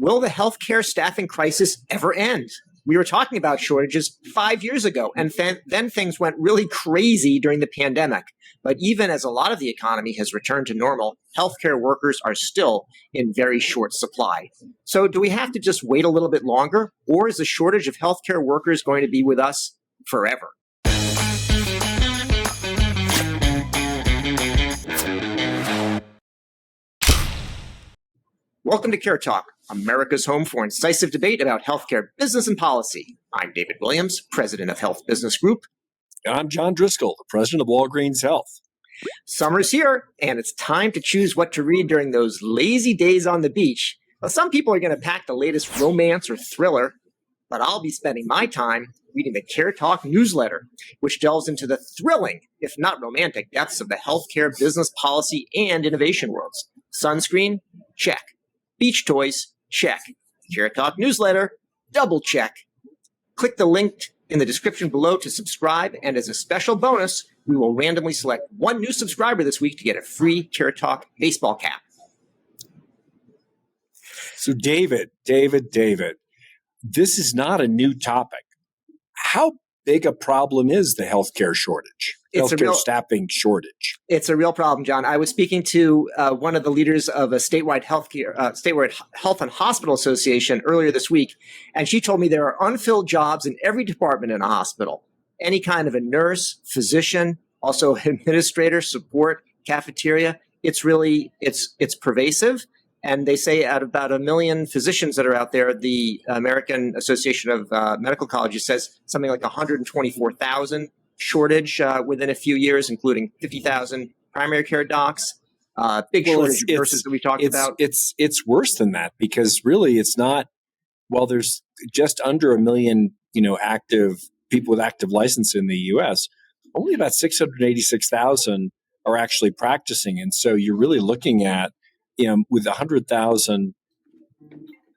will the healthcare staffing crisis ever end? We were talking about shortages 5 years ago, and then things went really crazy during the pandemic. But even as a lot of the economy has returned to normal, healthcare workers are still in very short supply. So do we have to just wait a little bit longer, or is the shortage of healthcare workers going to be with us forever? Welcome to CareTalk, America's home for incisive debate about healthcare business and policy. I'm David Williams, president of Health Business Group. I'm John Driscoll, the president of Walgreens Health. Summer's here, and it's time to choose what to read during those lazy days on the beach. Well, some people are going to pack the latest romance or thriller, but I'll be spending my time reading the CareTalk newsletter, which delves into the thrilling, if not romantic, depths of the healthcare business policy and innovation worlds. Sunscreen? Check. Beach toys? Check. CareTalk newsletter? Double check. Click the link in the description below to subscribe, and as a special bonus, we will randomly select one new subscriber this week to get a free CareTalk baseball cap. So David, this is not a new topic. How big a problem is the healthcare shortage? Healthcare staffing shortage. It's a real problem, John. I was speaking to one of the leaders of a statewide health and hospital association earlier this week, and she told me there are unfilled jobs in every department in a hospital. Any kind of a nurse, physician, also administrator, support, cafeteria. It's pervasive. And they say out of about 1 million physicians that are out there, the American Association of Medical Colleges says something like 124,000 shortage within a few years, including 50,000 primary care docs, big shortage of nurses that we talked about. It's worse than that, because really it's not, well, there's just under 1 million, active people with active license in the U.S., only about 686,000 are actually practicing. And so you're really looking at, with 100,000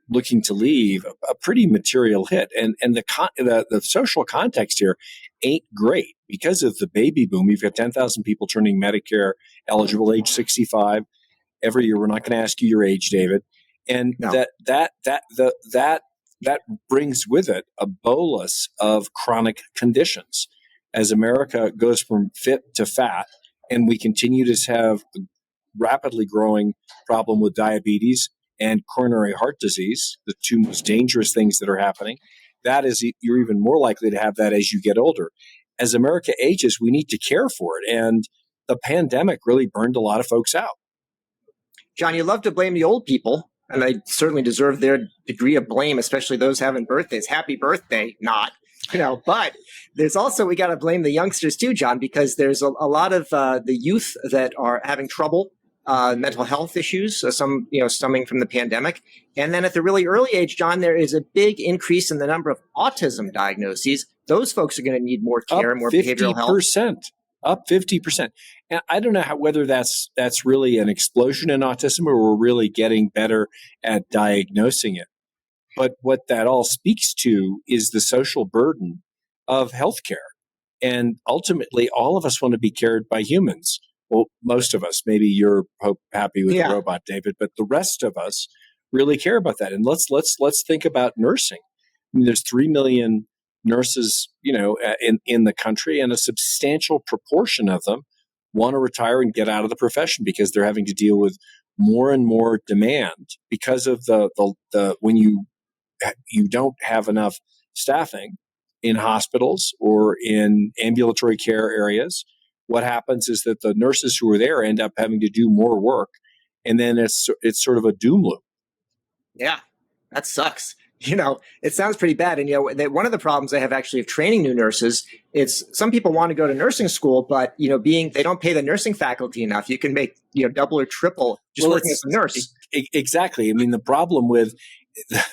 looking to leave, a pretty material hit. And the social context here ain't great because of the baby boom. You've got 10,000 people turning Medicare eligible, age 65 every year. We're not going to ask you your age, David. And no. that brings with it a bolus of chronic conditions as America goes from fit to fat, and we continue to have a rapidly growing problem with diabetes and coronary heart disease, the two most dangerous things that are happening. That is, you're even more likely to have that as you get older. As America ages, we need to care for it. And the pandemic really burned a lot of folks out. John, you love to blame the old people, and they certainly deserve their degree of blame, especially those having birthdays. Happy birthday, not. But there's also, we got to blame the youngsters too, John, because there's a lot of the youth that are having trouble, mental health issues, some, stemming from the pandemic. And then at the really early age, John, there is a big increase in the number of autism diagnoses. Those folks are going to need more care and more behavioral health. Up 50%. And I don't know whether that's really an explosion in autism or we're really getting better at diagnosing it. But what that all speaks to is the social burden of healthcare. And ultimately, all of us want to be cared by humans. Well, most of us, maybe you're happy with the robot, David, but the rest of us really care about that. And let's think about nursing. I mean, there's 3 million nurses, in the country, and a substantial proportion of them want to retire and get out of the profession because they're having to deal with more and more demand because of the when you don't have enough staffing in hospitals or in ambulatory care areas. What happens is that the nurses who are there end up having to do more work, and then it's sort of a doom loop. Yeah, that sucks. It sounds pretty bad. And, one of the problems they have actually of training new nurses is some people want to go to nursing school, but, they don't pay the nursing faculty enough. You can make, double or triple just working as a nurse. Exactly. I mean, the problem with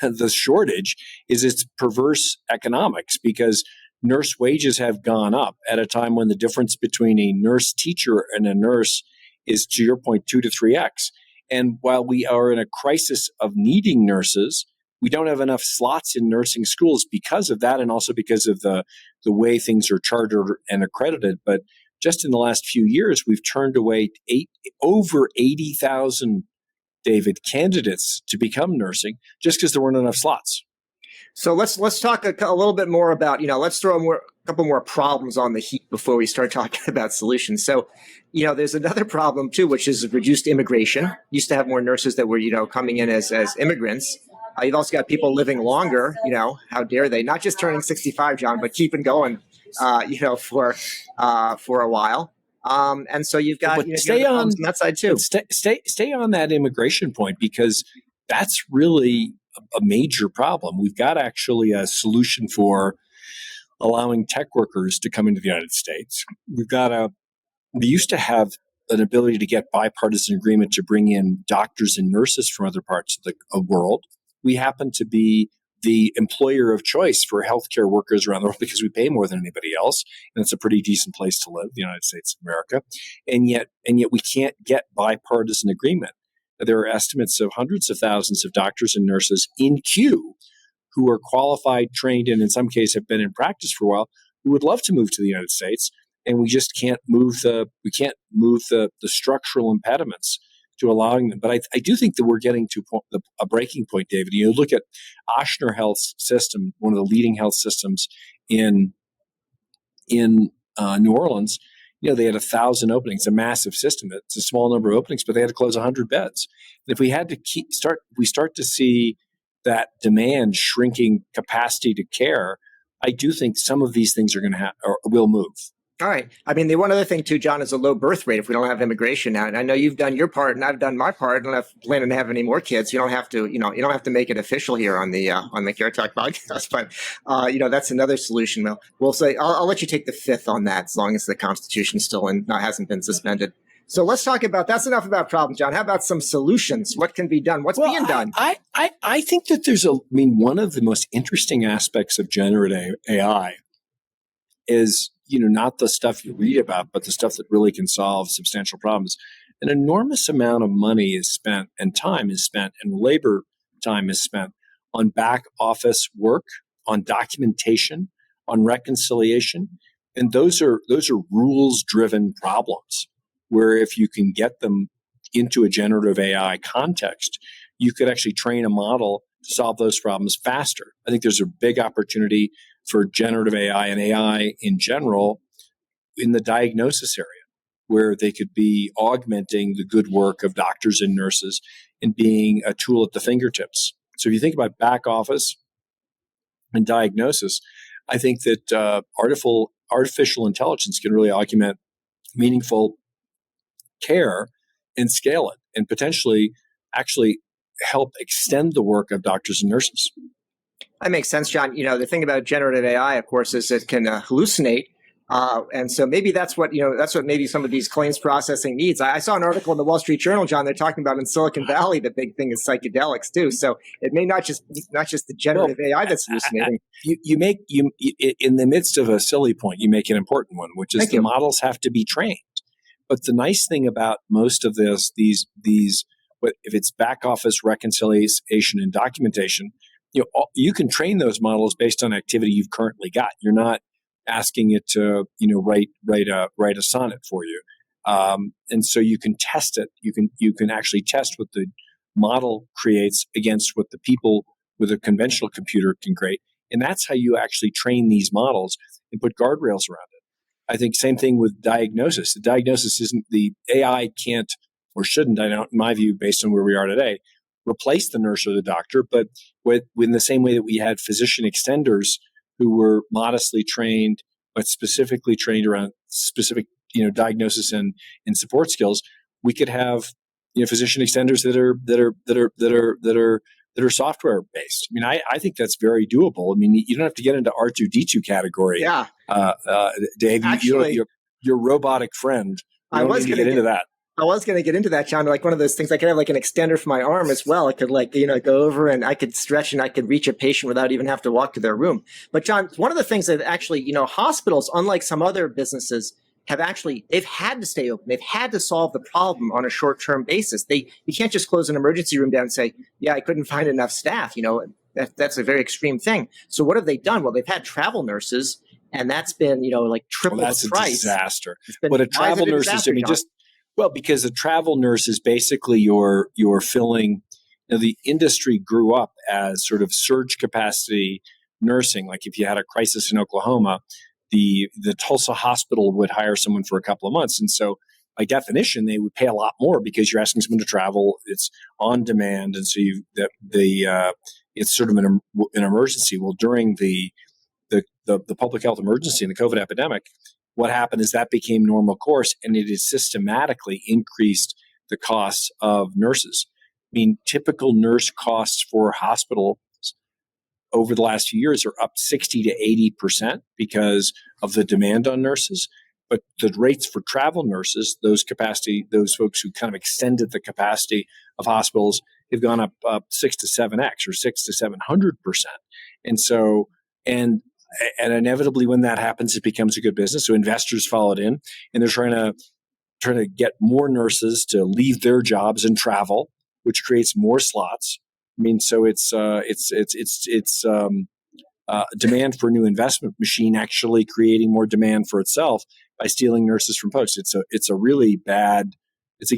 the shortage is it's perverse economics because nurse wages have gone up at a time when the difference between a nurse teacher and a nurse is, to your point, 2 to 3x. And while we are in a crisis of needing nurses, we don't have enough slots in nursing schools because of that, and also because of the way things are chartered and accredited. But just in the last few years, we've turned away over 80,000 David, candidates to become nursing just because there weren't enough slots. So let's talk a little bit more about, let's throw a couple more problems on the heap before we start talking about solutions. So, there's another problem too, which is reduced immigration. Used to have more nurses that were, coming in as immigrants. You've also got people living longer, how dare they, not just turning 65, John, but keeping going, for a while. And so you've got, stay on that side too. Stay on that immigration point, because that's really a major problem. We've got actually a solution for allowing tech workers to come into the United States. We used to have an ability to get bipartisan agreement to bring in doctors and nurses from other parts of the world. We happen to be the employer of choice for healthcare workers around the world because we pay more than anybody else, and it's a pretty decent place to live, the United States of America. And yet we can't get bipartisan agreement. There are estimates of hundreds of thousands of doctors and nurses in queue who are qualified, trained, and in some cases have been in practice for a while, who would love to move to the United States, and we just can't move the structural impediments to allowing them. But I do think that we're getting to a breaking point, David. You look at Ochsner Health System, one of the leading health systems in New Orleans. They had 1,000 openings, a massive system. It's a small number of openings, but they had to close 100 beds. And if we had to we start to see that demand shrinking capacity to care, I do think some of these things are going to will move. All right. I mean, the one other thing too, John, is a low birth rate if we don't have immigration now. And I know you've done your part and I've done my part. And I'm planning to have any more kids. You don't have to, you don't have to make it official here on the CareTalk podcast. But that's another solution. We'll say I'll let you take the fifth on that as long as the Constitution's still hasn't been suspended. So let's talk about that's enough about problems, John. How about some solutions? What can be done? What's being done? I think that one of the most interesting aspects of generative AI is not the stuff you read about, but the stuff that really can solve substantial problems. An enormous amount of money is spent, and time is spent, and labor time is spent on back office work, on documentation, on reconciliation, and those are rules-driven problems. Where if you can get them into a generative AI context, you could actually train a model to solve those problems faster. I think there's a big opportunity for generative AI and AI in general in the diagnosis area, where they could be augmenting the good work of doctors and nurses and being a tool at the fingertips. So if you think about back office and diagnosis, I think that artificial intelligence can really augment meaningful care and scale it, and potentially actually help extend the work of doctors and nurses. That makes sense, John. The thing about generative AI, of course, is it can hallucinate. And so maybe that's what maybe some of these claims processing needs. I saw an article in the Wall Street Journal, John, they're talking about in Silicon Valley, the big thing is psychedelics too. So it may not just the generative AI that's hallucinating. You make in the midst of a silly point, you make an important one, which is models have to be trained. But the nice thing about most of these, if it's back office reconciliation and documentation, you can train those models based on activity you've currently got. You're not asking it to, write a sonnet for you, and so you can test it. You can actually test what the model creates against what the people with a conventional computer can create, and that's how you actually train these models and put guardrails around it. I think same thing with diagnosis. The diagnosis isn't the AI can't or shouldn't, in my view, based on where we are today, replace the nurse or the doctor, but in the same way that we had physician extenders who were modestly trained, but specifically trained around specific, diagnosis and support skills, we could have, physician extenders that are software based. I mean, I think that's very doable. I mean, you don't have to get into R2D2 category. Yeah. Dave, actually, your robotic friend. I was going to get into that. I was going to get into that, John. Like one of those things, I could have like an extender for my arm as well. I could go over and I could stretch and I could reach a patient without even have to walk to their room. But John, one of the things that actually, hospitals, unlike some other businesses, they've had to stay open. They've had to solve the problem on a short-term basis. You can't just close an emergency room down and say, yeah, I couldn't find enough staff. That's a very extreme thing. So what have they done? Well, they've had travel nurses, and that's been, like triple the price. That's a disaster. What a travel nurse is, Well, because a travel nurse is basically you're filling. The industry grew up as sort of surge capacity nursing. Like if you had a crisis in Oklahoma, the Tulsa hospital would hire someone for a couple of months, and so by definition, they would pay a lot more because you're asking someone to travel. It's on demand, and so it's sort of an emergency. Well, during the public health emergency and the COVID epidemic, what happened is that became normal course, and it has systematically increased the costs of nurses. I mean, typical nurse costs for hospitals over the last few years are up 60 to 80% because of the demand on nurses. But the rates for travel nurses, those folks who kind of extended the capacity of hospitals, have gone up 6 to 7x or 6 to 700%. And so, and inevitably when that happens, it becomes a good business. So investors follow it in, and they're trying to get more nurses to leave their jobs and travel, which creates more slots. I mean, so it's demand for a new investment machine actually creating more demand for itself by stealing nurses from posts. It's a really bad. It's a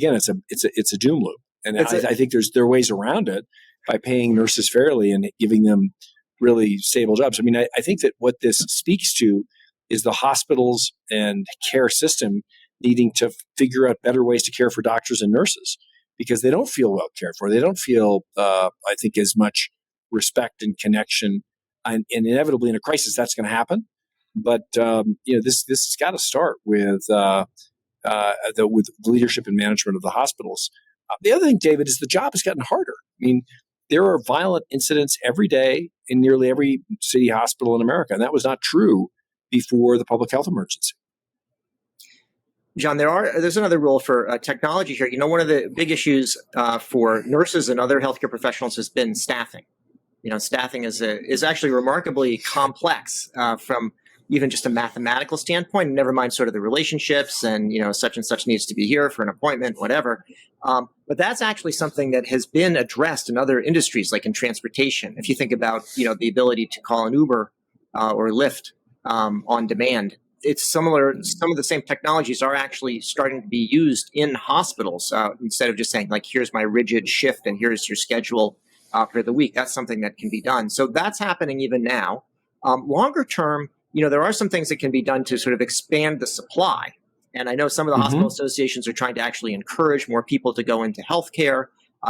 doom loop, and I think there are ways around it by paying nurses fairly and giving them really stable jobs. I mean, I think that what this speaks to is the hospitals and care system needing to figure out better ways to care for doctors and nurses because they don't feel well cared for. They don't feel, I think, as much respect and connection. And inevitably, in a crisis, that's going to happen. But this has got to start with leadership and management of the hospitals. The other thing, David, is the job has gotten harder. I mean, there are violent incidents every day in nearly every city hospital in America, and that was not true before the public health emergency. John, there's another role for technology here. One of the big issues for nurses and other healthcare professionals has been staffing. Staffing is actually remarkably complex from even just a mathematical standpoint, never mind sort of the relationships and, such and such needs to be here for an appointment, whatever. But that's actually something that has been addressed in other industries, like in transportation. If you think about, the ability to call an Uber or Lyft on demand, it's similar. Some of the same technologies are actually starting to be used in hospitals instead of just saying, like, here's my rigid shift and here's your schedule for the week. That's something that can be done. So that's happening even now. Longer term, there are some things that can be done to sort of expand the supply. And I know some of the hospital associations are trying to actually encourage more people to go into healthcare.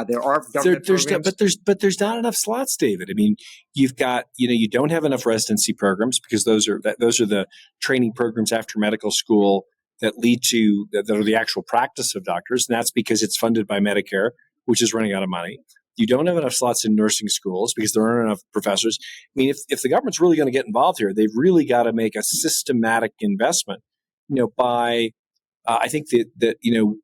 There are government programs. But there's not enough slots, David. I mean, you've got, you don't have enough residency programs because those are the training programs after medical school that lead to that are the actual practice of doctors, and that's because it's funded by Medicare, which is running out of money. You don't have enough slots in nursing schools because there aren't enough professors. I mean, if the government's really going to get involved here, they've really got to make a systematic investment. I think that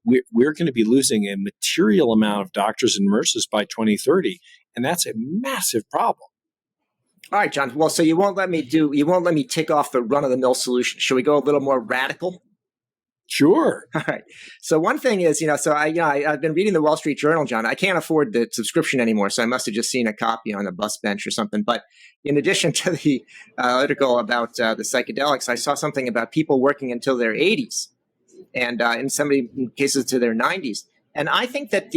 we're going to be losing a material amount of doctors and nurses by 2030, and that's a massive problem. All right, John. Well, so you won't let me tick off the run-of-the-mill solution. Should we go a little more radical? Sure. All right. So one thing is, I've been reading the Wall Street Journal, John. I can't afford the subscription anymore, so I must have just seen a copy on the bus bench or something. But in addition to the article about the psychedelics, I saw something about people working until their 80s, and in some cases to their 90s. And I think that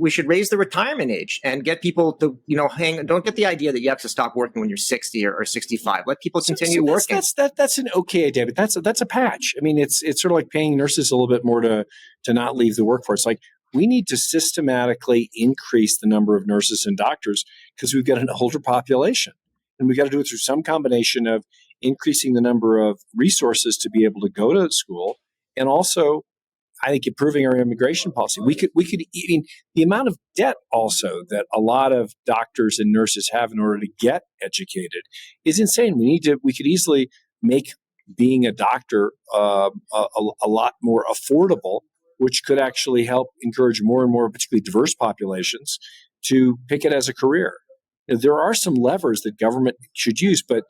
we should raise the retirement age and get people to, don't get the idea that you have to stop working when you're 60 or 65. Let people continue working. That's an okay idea, but that's a patch. I mean, it's sort of like paying nurses a little bit more to not leave the workforce. Like, we need to systematically increase the number of nurses and doctors because we've got an older population, and we've got to do it through some combination of increasing the number of resources to be able to go to school, and also, I think, improving our immigration policy. We could even the amount of debt also that a lot of doctors and nurses have in order to get educated is insane. We could easily make being a doctor a lot more affordable, which could actually help encourage more and more, particularly diverse populations, to pick it as a career. There are some levers that government should use, but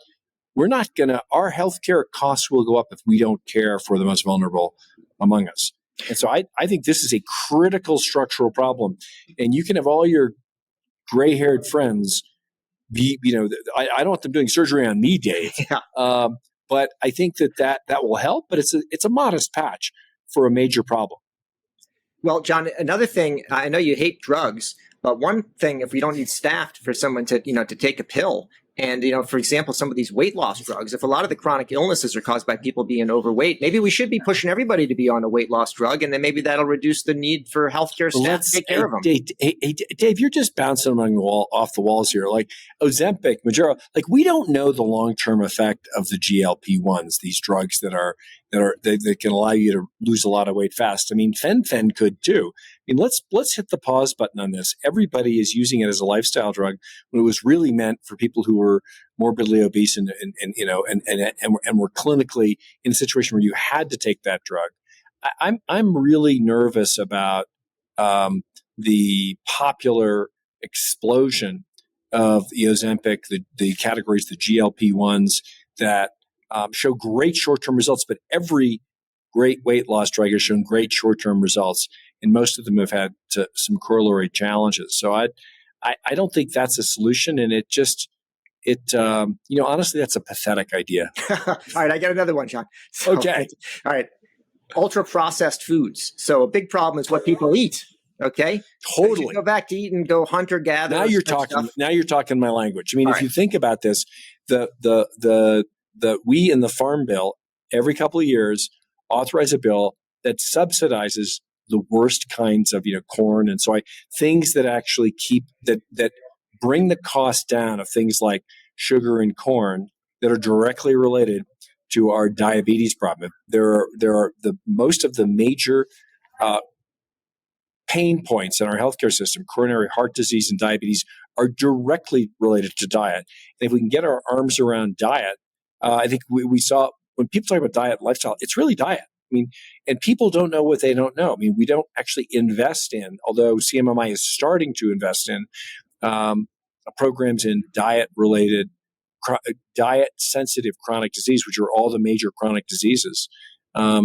our healthcare costs will go up if we don't care for the most vulnerable among us. And so I think this is a critical structural problem. And you can have all your gray-haired friends be, I don't want them doing surgery on me, Dave. Yeah. But I think that will help, but it's a modest patch. for a major problem. Well, John, another thing, I know you hate drugs, but one thing, if we don't need staff for someone to, to take a pill, and, for example, some of these weight loss drugs, if a lot of the chronic illnesses are caused by people being overweight, maybe we should be pushing everybody to be on a weight loss drug, and then maybe that'll reduce the need for healthcare staff to take care of them. Dave, you're just bouncing off the walls here. Like Ozempic, Mounjaro, like we don't know the long-term effect of the GLP-1s, these drugs that can allow you to lose a lot of weight fast. I mean, fen could too. I mean, let's hit the pause button on this. Everybody is using it as a lifestyle drug when it was really meant for people who were morbidly obese and were clinically in a situation where you had to take that drug. I'm really nervous about the popular explosion of the Ozempic, the categories, the GLP-1s that show great short-term results, but every great weight loss drug has shown great short-term results, and most of them have had some corollary challenges. So I don't think that's a solution, and honestly, that's a pathetic idea. All right, I got another one, John. So, okay. All right, ultra-processed foods. So a big problem is what people eat. Okay, totally. So you go back to eat and go hunter-gatherer. Now you're talking. Now you're talking my language. I mean, if you think about this, we in the Farm Bill every couple of years authorize a bill that subsidizes the worst kinds of corn and soy, things that actually that bring the cost down of things like sugar and corn that are directly related to our diabetes problem. There are most of the major pain points in our healthcare system, coronary heart disease and diabetes, are directly related to diet. And if we can get our arms around diet, I think we saw when people talk about diet and lifestyle, it's really diet. I mean, and people don't know what they don't know. I mean, we don't actually invest in, although CMMI is starting to invest in programs in diet-related, diet-sensitive chronic disease, which are all the major chronic diseases. My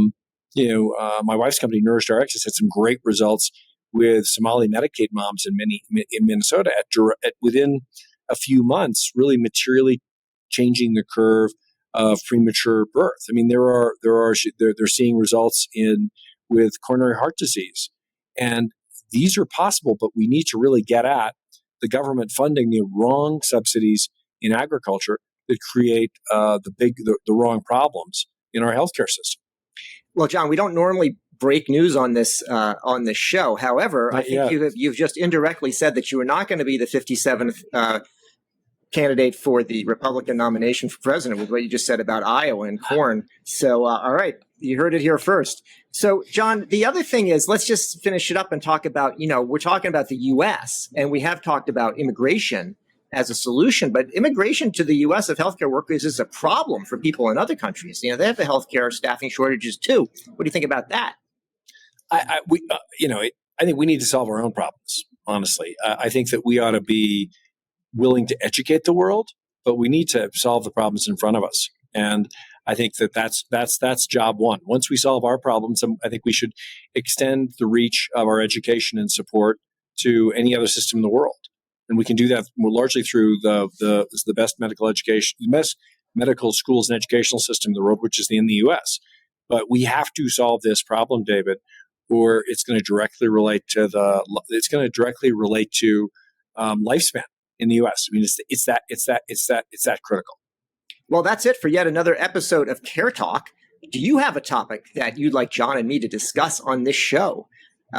wife's company, NourishRx, has had some great results with Somali Medicaid moms in Minnesota at within a few months, really materially changing the curve of premature birth. I mean, they're seeing results with coronary heart disease, and these are possible. But we need to really get at the government funding the wrong subsidies in agriculture that create the wrong problems in our healthcare system. Well, John, we don't normally break news on this show. However, I think you've just indirectly said that you are not going to be the 57th candidate for the Republican nomination for president with what you just said about Iowa and corn. So, all right, you heard it here first. So, John, the other thing is, let's just finish it up and talk about, we're talking about the U.S. and we have talked about immigration as a solution, but immigration to the U.S. of healthcare workers is a problem for people in other countries. They have the healthcare staffing shortages too. What do you think about that? I think we need to solve our own problems. Honestly, I think that we ought to be willing to educate the world, but we need to solve the problems in front of us. And I think that's job one. Once we solve our problems, I think we should extend the reach of our education and support to any other system in the world. And we can do that largely through the best medical education, the best medical schools and educational system in the world, which is in the U.S. But we have to solve this problem, David, or it's going to directly relate to lifespan in the U.S. I mean, it's that critical. Well, that's it for yet another episode of CareTalk. Do you have a topic that you'd like John and me to discuss on this show?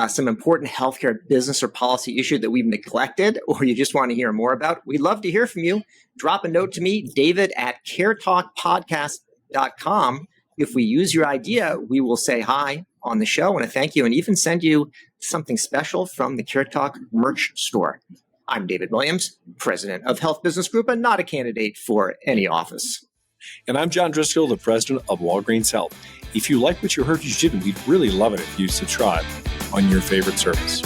Some important healthcare business or policy issue that we've neglected or you just want to hear more about? We'd love to hear from you. Drop a note to me, david@caretalkpodcast.com. If we use your idea, we will say hi on the show. I want to thank you and even send you something special from the CareTalk merch store. I'm David Williams, president of Health Business Group and not a candidate for any office. And I'm John Driscoll, the president of Walgreens Health. If you like what you heard, you didn't. We'd really love it if you subscribe on your favorite service.